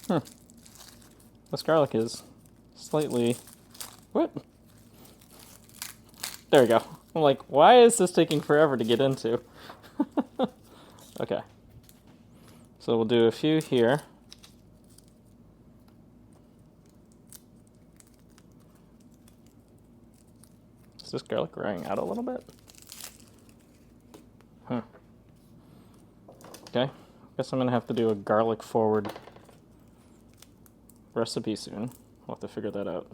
Hmm. This garlic is slightly... What? There we go. I'm like, why is this taking forever to get into? Okay. So we'll do a few here. Is this garlic wearing out a little bit? Huh. Okay. Guess I'm gonna have to do a garlic forward recipe soon. We'll have to figure that out.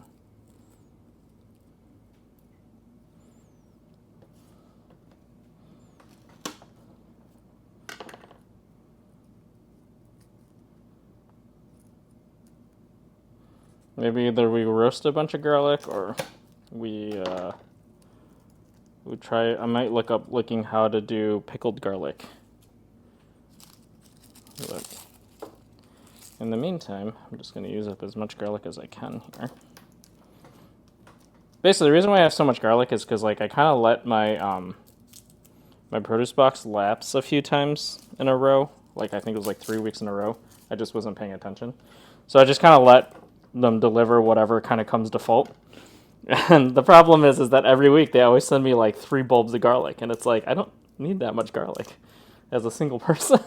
Maybe either we roast a bunch of garlic or we try. I might look up looking how to do pickled garlic. But in the meantime, I'm just going to use up as much garlic as I can here. Basically, the reason why I have so much garlic is because like I kind of let my my produce box lapse a few times in a row. Like I think it was like 3 weeks in a row. I just wasn't paying attention, so I just kind of let them deliver whatever kind of comes default. And the problem is that every week they always send me like 3 bulbs of garlic, and it's like I don't need that much garlic as a single person.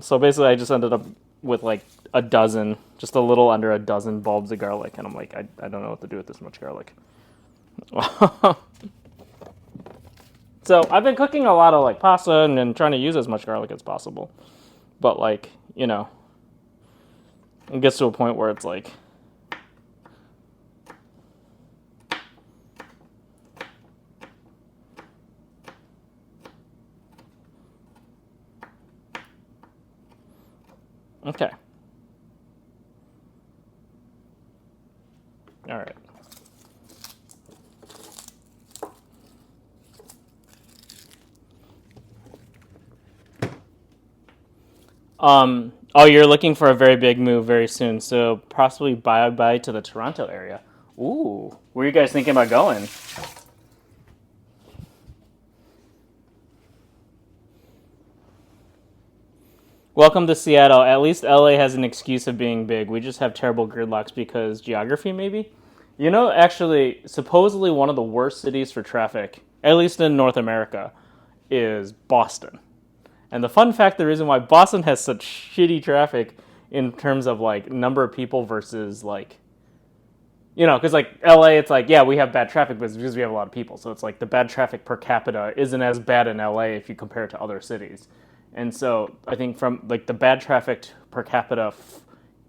So basically, I just ended up with like a dozen, just a little under a dozen bulbs of garlic, and I'm like, I don't know what to do with this much garlic. So I've been cooking a lot of like pasta and trying to use as much garlic as possible, but like it gets to a point where it's like. Okay. All right. Oh, you're looking for a very big move very soon, so possibly bye to the Toronto area. Ooh, where are you guys thinking about going? Welcome to Seattle. At least LA has an excuse of being big. We just have terrible gridlocks because geography, maybe? You know, actually, supposedly one of the worst cities for traffic, at least in North America, is Boston. And the fun fact, the reason why Boston has such shitty traffic in terms of like number of people versus like, because like LA, it's like, yeah, we have bad traffic, but it's because we have a lot of people. So it's like the bad traffic per capita isn't as bad in LA if you compare it to other cities. And so I think from like the bad traffic per capita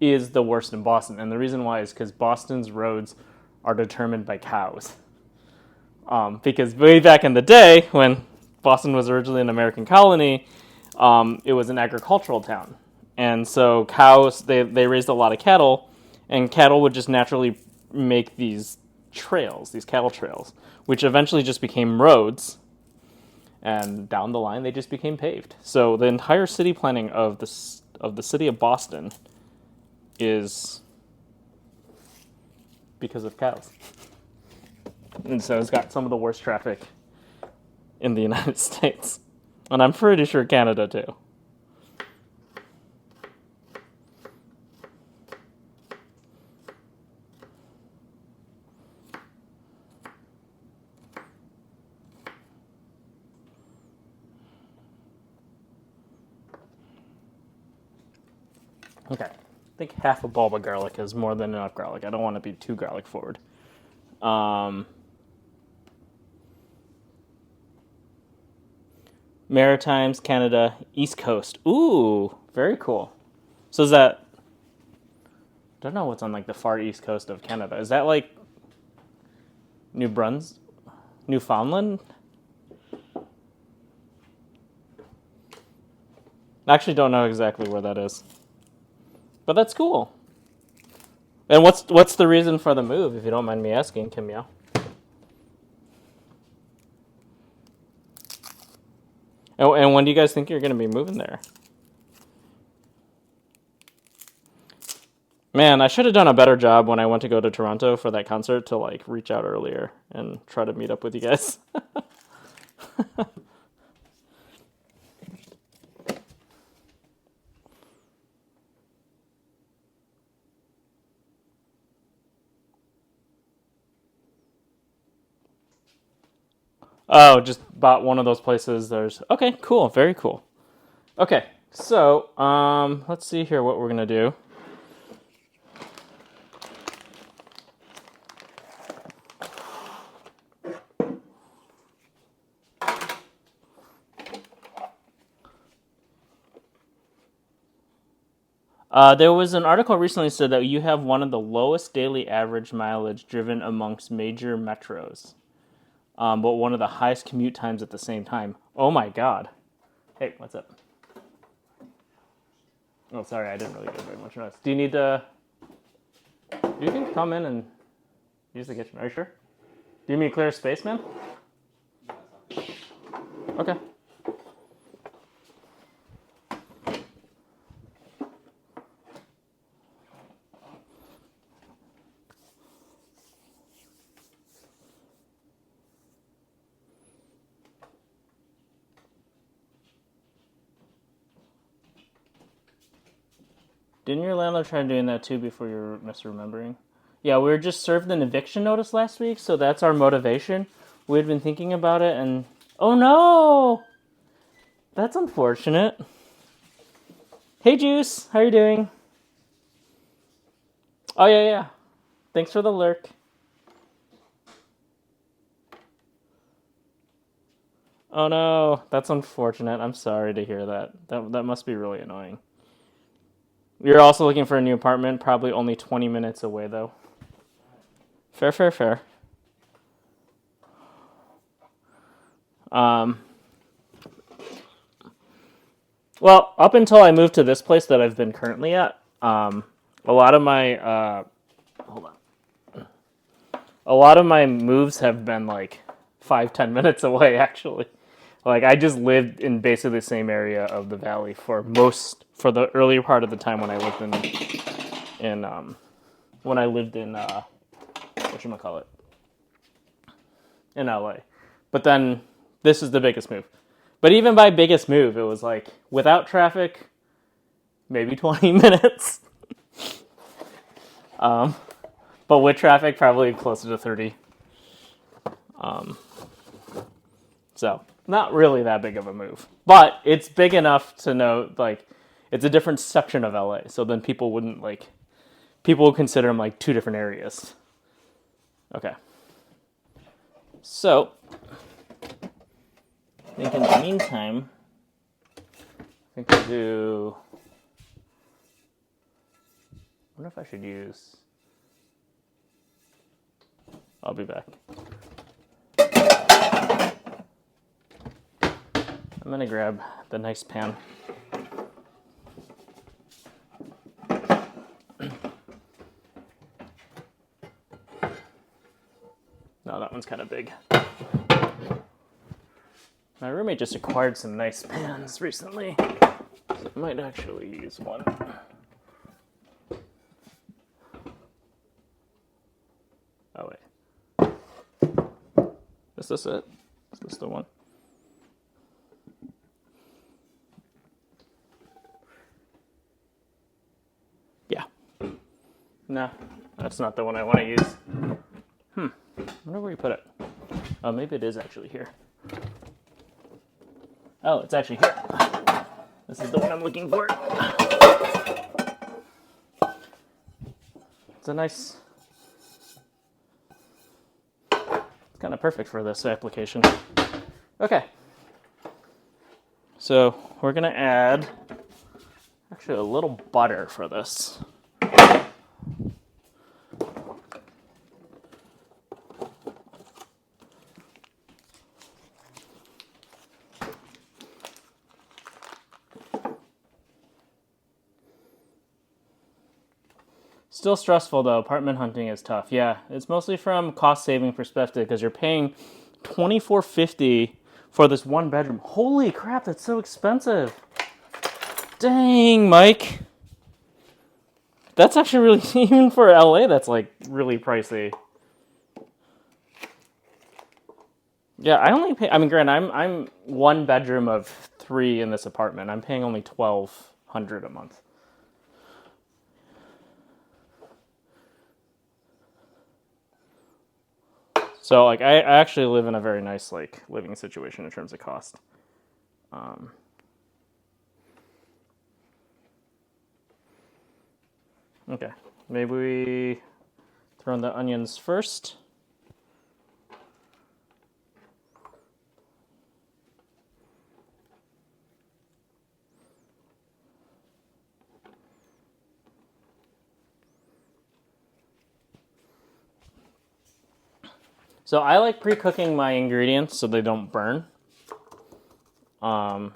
is the worst in Boston. And the reason why is because Boston's roads are determined by cows. Because way back in the day when Boston was originally an American colony, it was an agricultural town. And so cows, they raised a lot of cattle, and cattle would just naturally make these trails, these cattle trails, which eventually just became roads. And down the line, they just became paved. So the entire city planning of the city of Boston is because of cows. And so it's got some of the worst traffic in the United States. And I'm pretty sure Canada too. Okay. I think half a bulb of garlic is more than enough garlic. I don't want to be too garlic forward. Maritimes, Canada, East Coast. Ooh, very cool. So is that... I don't know what's on like the far east coast of Canada. Is that like New Brunswick? Newfoundland? I actually don't know exactly where that is. But that's cool. And what's the reason for the move, if you don't mind me asking, Kim Yao? And when do you guys think you're going to be moving there? Man, I should have done a better job when I went to go to Toronto for that concert to like reach out earlier and try to meet up with you guys. Oh, just bought one of those places. There's okay, cool, very cool. Okay, so let's see here what we're gonna do. There was an article recently said that you have one of the lowest daily average mileage driven amongst major metros, but one of the highest commute times at the same time. Oh my god! Hey, what's up? Oh, sorry, I didn't really get very much notice. Do you need to? You can come in and use the kitchen. Are you sure? Do you mean clear space, man? Okay. Didn't your landlord try doing that too before you're misremembering? Yeah, we were just served an eviction notice last week, so that's our motivation. We had been thinking about it, and oh no, that's unfortunate. Hey, Juice, how you doing? Oh yeah, yeah. Thanks for the lurk. Oh no, that's unfortunate. I'm sorry to hear that. That must be really annoying. You're also looking for a new apartment, probably only 20 minutes away though. Fair, fair, fair. Um, well, up until I moved to this place that I've been currently at, a lot of my hold on, a lot of my moves have been like 5-10 minutes away. Actually, like I just lived in basically the same area of the valley for the earlier part of the time when I lived in when I lived in whatchamacallit, in LA. But then this is the biggest move. But even by biggest move, it was like without traffic, maybe 20 minutes. But with traffic, probably closer to 30. So not really that big of a move. But it's big enough to know, like, it's a different section of LA. So then people wouldn't, like, people would consider them, like, two different areas. Okay. So, I think in the meantime, I think I'll do... I wonder if I should use... I'll be back. I'm gonna grab the nice pan. No, that one's kind of big. My roommate just acquired some nice pans recently, so I might actually use one. Oh wait, is this it? Is this the one? Yeah. No, that's not the one I want to use. I wonder where you put it. Oh, maybe it is actually here. Oh, it's actually here. This is the one I'm looking for. It's a nice... It's kind of perfect for this application. Okay. So we're going to add actually a little butter for this. Still stressful though. Apartment hunting is tough. Yeah, it's mostly from cost saving perspective because you're paying $24.50 for this one bedroom. Holy crap, that's so expensive. Dang, Mike. That's actually really, even for LA, that's like really pricey. Yeah, I only pay, I mean, granted, I'm one bedroom of 3 in this apartment. I'm paying only $1,200 a month. So like I actually live in a very nice like living situation in terms of cost. Okay, maybe we throw in the onions first. So I like pre-cooking my ingredients so they don't burn. Um,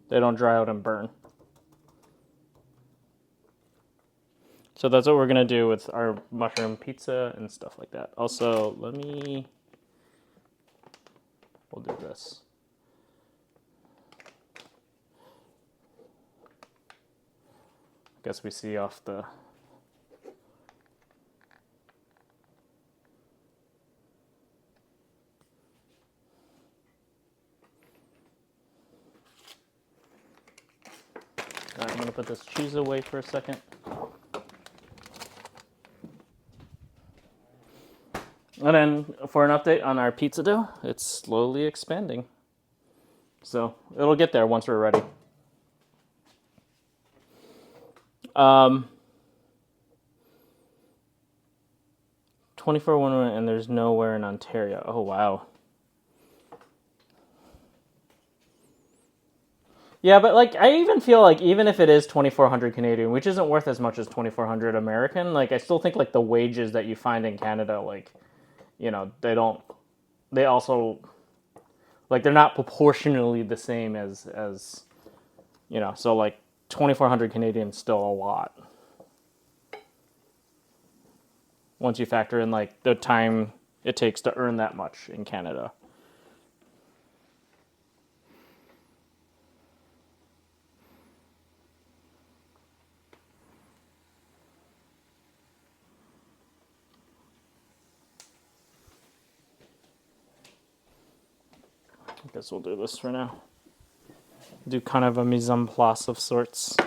they don't dry out and burn. So that's what we're gonna do with our mushroom pizza and stuff like that. Also, we'll do this. I guess we see off the. All right, I'm gonna put this cheese away for a second. And then for an update on our pizza dough, it's slowly expanding. So it'll get there once we're ready. 24/1 and there's nowhere in Ontario. Oh wow. Yeah, but like I even feel like even if it is 2,400 Canadian, which isn't worth as much as 2,400 American, like I still think like the wages that you find in Canada, like they also like they're not proportionally the same as so like 2,400 Canadian is still a lot. Once you factor in like the time it takes to earn that much in Canada. I guess we'll do this for now. Do kind of a mise en place of sorts.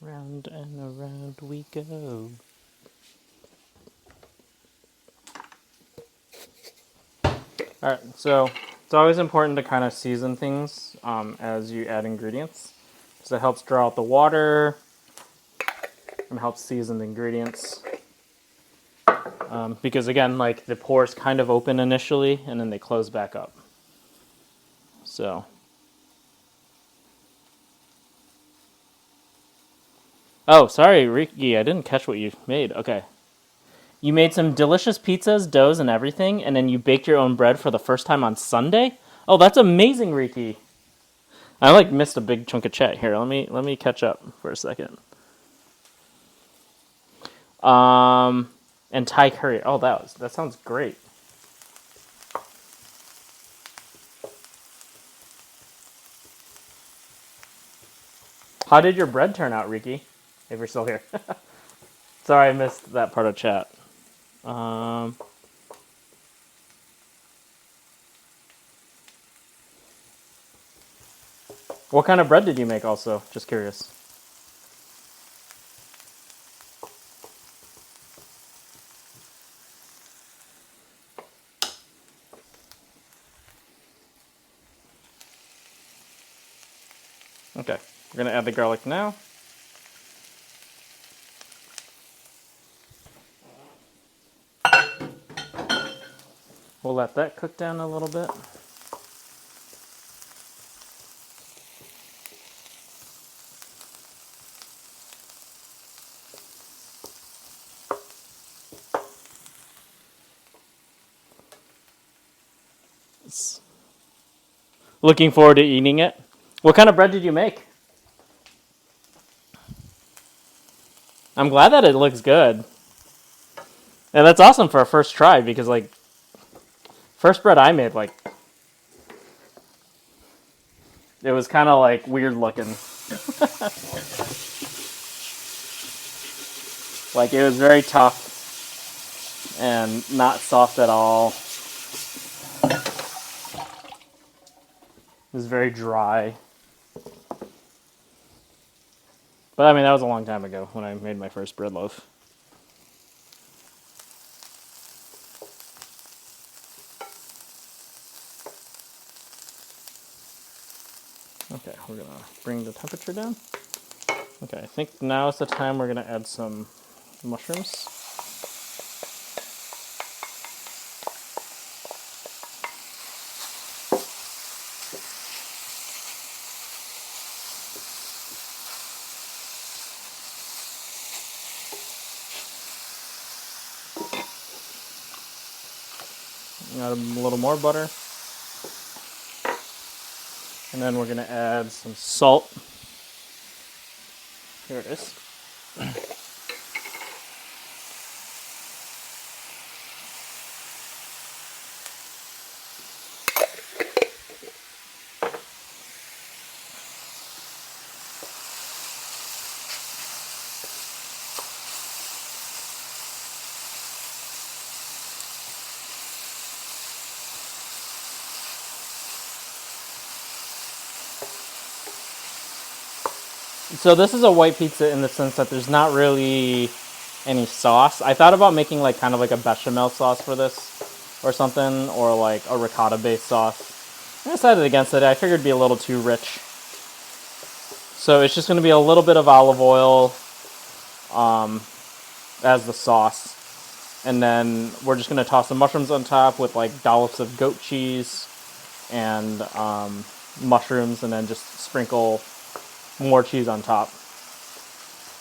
Round and around we go. All right, so it's always important to kind of season things as you add ingredients. So it helps draw out the water and helps season the ingredients. Because again, like the pores kind of open initially and then they close back up. So. Oh, sorry, Ricky, I didn't catch what you made. Okay. You made some delicious pizzas, doughs, and everything, and then you baked your own bread for the first time on Sunday? Oh, that's amazing, Ricky. I like missed a big chunk of chat here. Let me catch up for a second. And Thai curry. Oh, that sounds great. How did your bread turn out, Ricky? If you're still here. Sorry, I missed that part of chat. What kind of bread did you make also? Just curious. Okay, we're going to add the garlic now. We'll let that cook down a little bit. Nice. Looking forward to eating it. What kind of bread did you make? I'm glad that it looks good. And that's awesome for a first try because, like, first bread I made, like, it was kind of, like, weird looking. Like, it was very tough and not soft at all. It was very dry. But, I mean, that was a long time ago when I made my first bread loaf. Okay, we're going to bring the temperature down. Okay, I think now is the time we're going to add some mushrooms. Add a little more butter. And then we're going to add some salt. Here it is. So this is a white pizza in the sense that there's not really any sauce. I thought about making like kind of like a bechamel sauce for this or something, or like a ricotta based sauce. I decided against it. I figured it'd be a little too rich. So it's just going to be a little bit of olive oil as the sauce. And then we're just going to toss the mushrooms on top with like dollops of goat cheese and mushrooms, and then just sprinkle more cheese on top.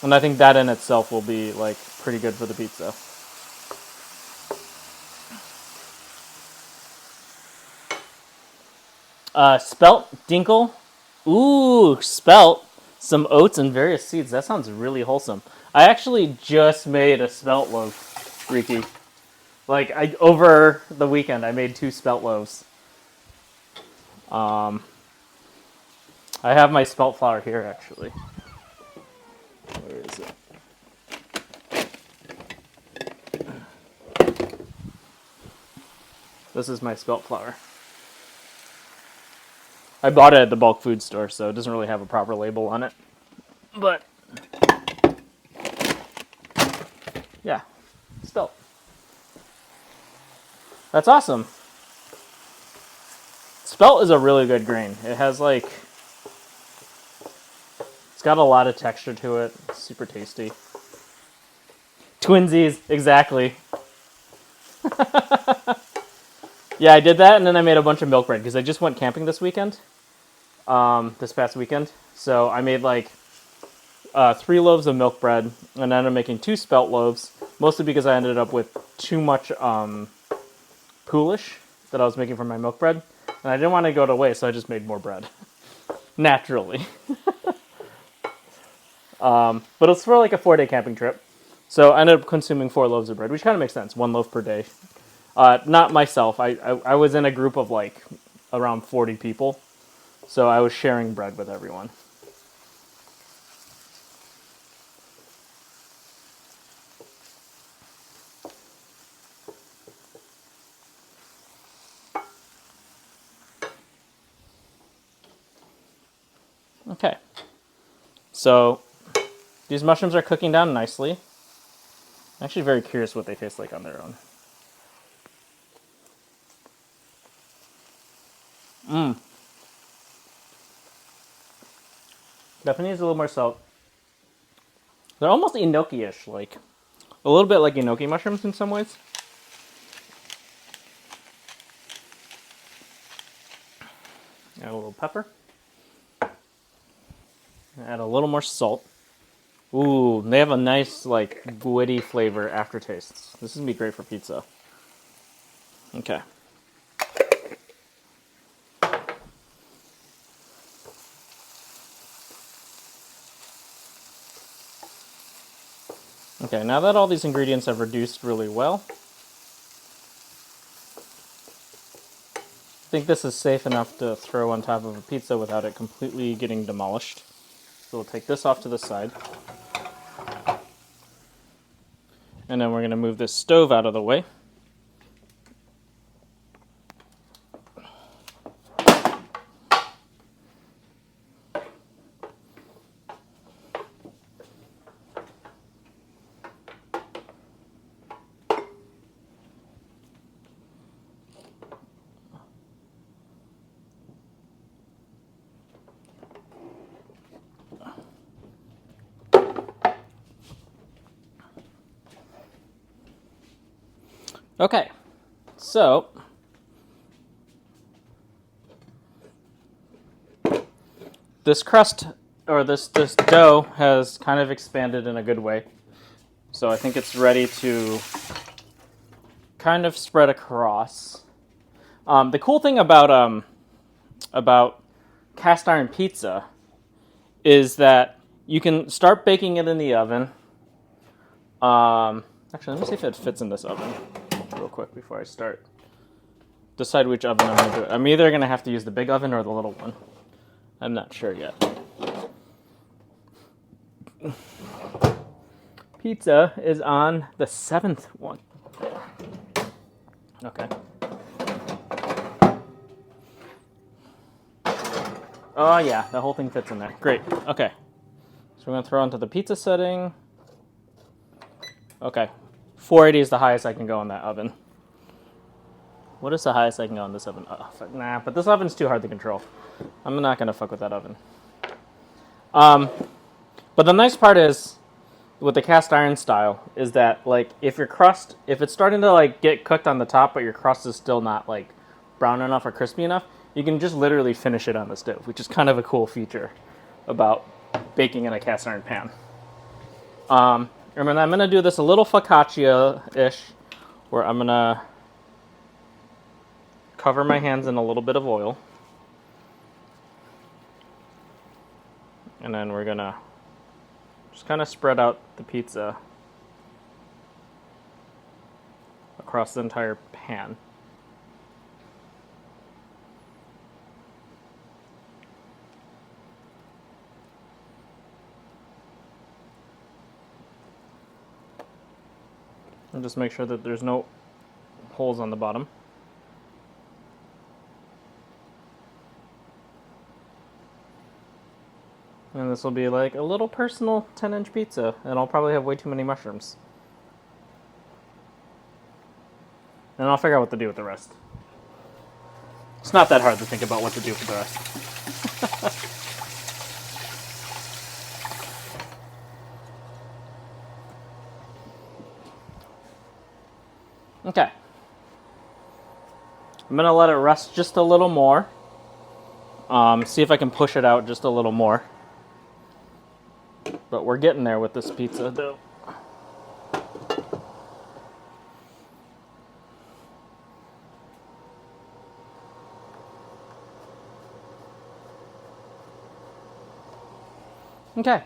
And I think that in itself will be like pretty good for the pizza. Spelt dinkel. Ooh, spelt. Some oats and various seeds. That sounds really wholesome. I actually just made a spelt loaf, Riki. Like, over the weekend, I made 2 spelt loaves. I have my spelt flour here, actually. Where is it? This is my spelt flour. I bought it at the bulk food store, so it doesn't really have a proper label on it. But, yeah, spelt. That's awesome. Spelt is a really good grain. It has like, it's got a lot of texture to it. It's super tasty. Twinsies, exactly. Yeah, I did that, and then I made a bunch of milk bread because I just went camping this weekend. This past weekend, so I made like 3 loaves of milk bread, and then I'm making 2 spelt loaves, mostly because I ended up with too much poolish that I was making for my milk bread, and I didn't want to go to waste, so I just made more bread. Naturally. But it's for like a 4-day camping trip, so I ended up consuming 4 loaves of bread, which kind of makes sense, 1 loaf per day. Not myself, I was in a group of like around 40 people, so I was sharing bread with everyone. Okay, so these mushrooms are cooking down nicely. I'm actually very curious what they taste like on their own. Definitely needs a little more salt. They're almost enoki-ish, like a little bit like enoki mushrooms in some ways. Add a little pepper. Add a little more salt. Ooh, they have a nice, like, woody flavor aftertaste. This is gonna be great for pizza. Okay. Okay, now that all these ingredients have reduced really well, I think this is safe enough to throw on top of a pizza without it completely getting demolished. So we'll take this off to the side. And then we're going to move this stove out of the way. Okay, so this crust, or this dough has kind of expanded in a good way. So I think it's ready to kind of spread across. The cool thing about cast iron pizza is that you can start baking it in the oven. Actually, let me see if it fits in this oven real quick before I start. Decide which oven I'm going to do it. I'm either going to have to use the big oven or the little one. I'm not sure yet. Pizza is on the 7th one. Okay. Oh yeah, the whole thing fits in there. Great. Okay. So we're going to throw into the pizza setting. Okay. 480 is the highest I can go in that oven. What is the highest I can go in this oven? Oh, fuck, nah, but this oven's too hard to control. I'm not going to fuck with that oven. But the nice part is, with the cast iron style, is that, like, if your crust, if it's starting to, like, get cooked on the top, but your crust is still not, like, brown enough or crispy enough, you can just literally finish it on the stove, which is kind of a cool feature about baking in a cast iron pan. Remember, I'm going to do this a little focaccia-ish, where I'm going to cover my hands in a little bit of oil. And then we're going to just kind of spread out the pizza across the entire pan. And just make sure that there's no holes on the bottom. And this will be like a little personal 10-inch pizza, and I'll probably have way too many mushrooms. And I'll figure out what to do with the rest. It's not that hard to think about what to do with the rest. Okay. I'm going to let it rest just a little more. See if I can push it out just a little more. But we're getting there with this pizza dough. Okay.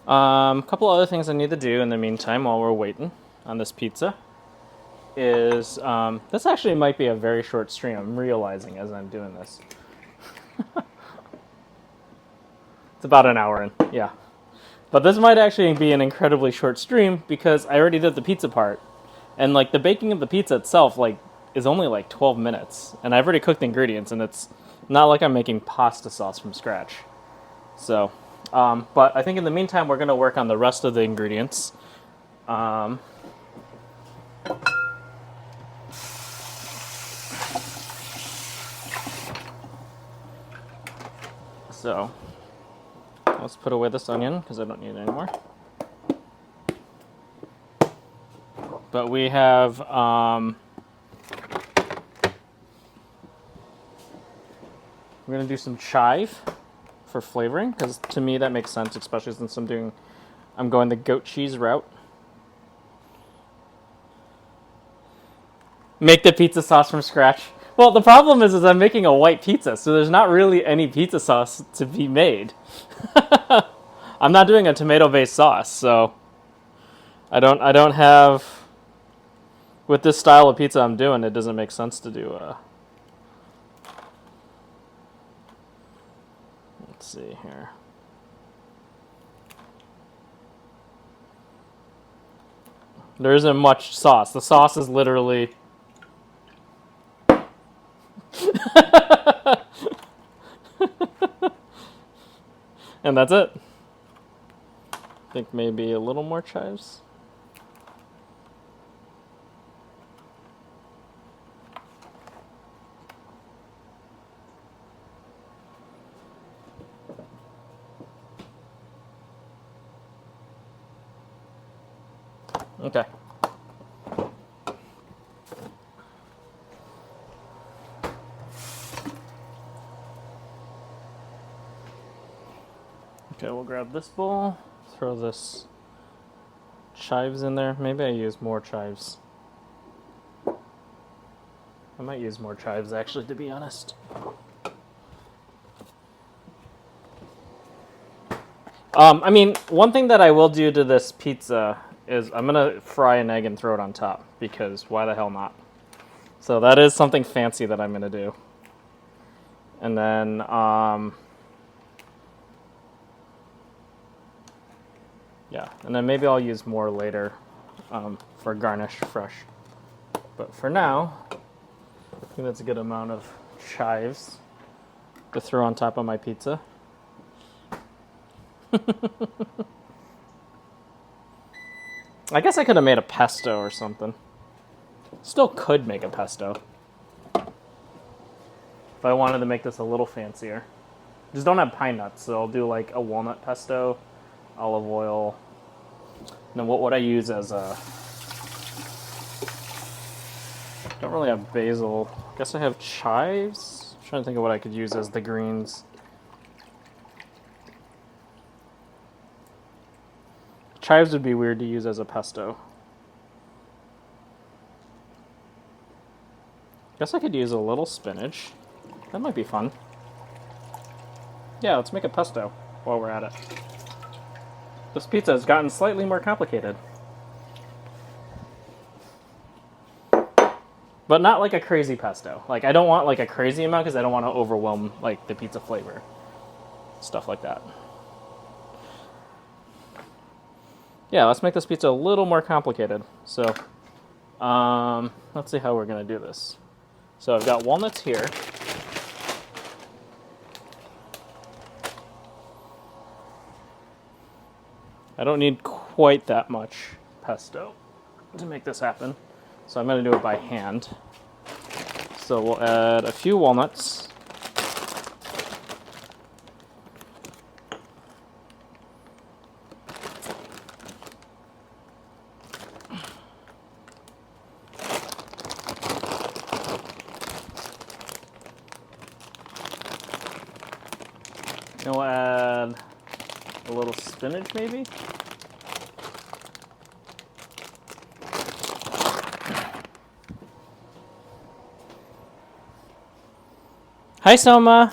A couple other things I need to do in the meantime while we're waiting on this pizza is, this actually might be a very short stream. I'm realizing as I'm doing this. It's about an hour in, yeah. But this might actually be an incredibly short stream because I already did the pizza part. And, like, the baking of the pizza itself, like, is only, like, 12 minutes. And I've already cooked the ingredients, and it's not like I'm making pasta sauce from scratch. So, but I think in the meantime, we're going to work on the rest of the ingredients. So, let's put away this onion because I don't need it anymore. But we have we're going to do some chive for flavoring because to me that makes sense, especially since I'm going the goat cheese route. Make the pizza sauce from scratch. Well, the problem is I'm making a white pizza, so there's not really any pizza sauce to be made. I'm not doing a tomato-based sauce, so I don't have with this style of pizza I'm doing. It doesn't make sense to do. Let's see here. There isn't much sauce. The sauce is literally. And that's it. I think maybe a little more chives. Okay. Okay, we'll grab this bowl, throw this chives in there. Maybe I use more chives. I might use more chives, actually, to be honest. I mean, one thing that I will do to this pizza is I'm going to fry an egg and throw it on top, because why the hell not? So that is something fancy that I'm going to do. And then, yeah, and then maybe I'll use more later for garnish fresh. But for now, I think that's a good amount of chives to throw on top of my pizza. I guess I could have made a pesto or something. Still could make a pesto. If I wanted to make this a little fancier. Just don't have pine nuts, so I'll do like a walnut pesto, olive oil. And then what would I use as a... Don't really have basil. I guess I have chives? I'm trying to think of what I could use as the greens. Chives would be weird to use as a pesto. Guess I could use a little spinach. That might be fun. Yeah, let's make a pesto while we're at it. This pizza has gotten slightly more complicated. But not like a crazy pesto. Like, I don't want like a crazy amount because I don't want to overwhelm like the pizza flavor. Stuff like that. Yeah, let's make this pizza a little more complicated. So, let's see how we're gonna do this. So I've got walnuts here. I don't need quite that much pesto to make this happen. So I'm gonna do it by hand. So we'll add a few walnuts. And we'll add a little spinach, maybe. Hi, Soma.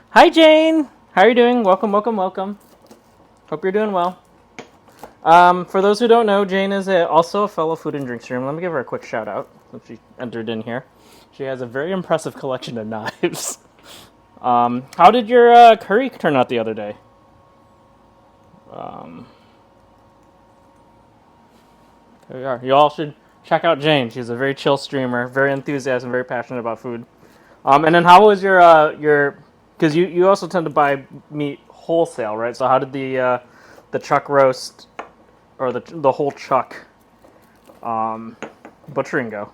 Hi, Jane. How are you doing? Welcome, welcome, welcome. Hope you're doing well. For those who don't know, Jane is also a fellow food and drink streamer. Let me give her a quick shout out since she entered in here. She has a very impressive collection of knives. How did your curry turn out the other day? There we are. You all should check out Jane. She's a very chill streamer, very enthusiastic, very passionate about food. And then how was your? Because you also tend to buy meat wholesale, right? So how did the chuck roast or the whole chuck butchering go?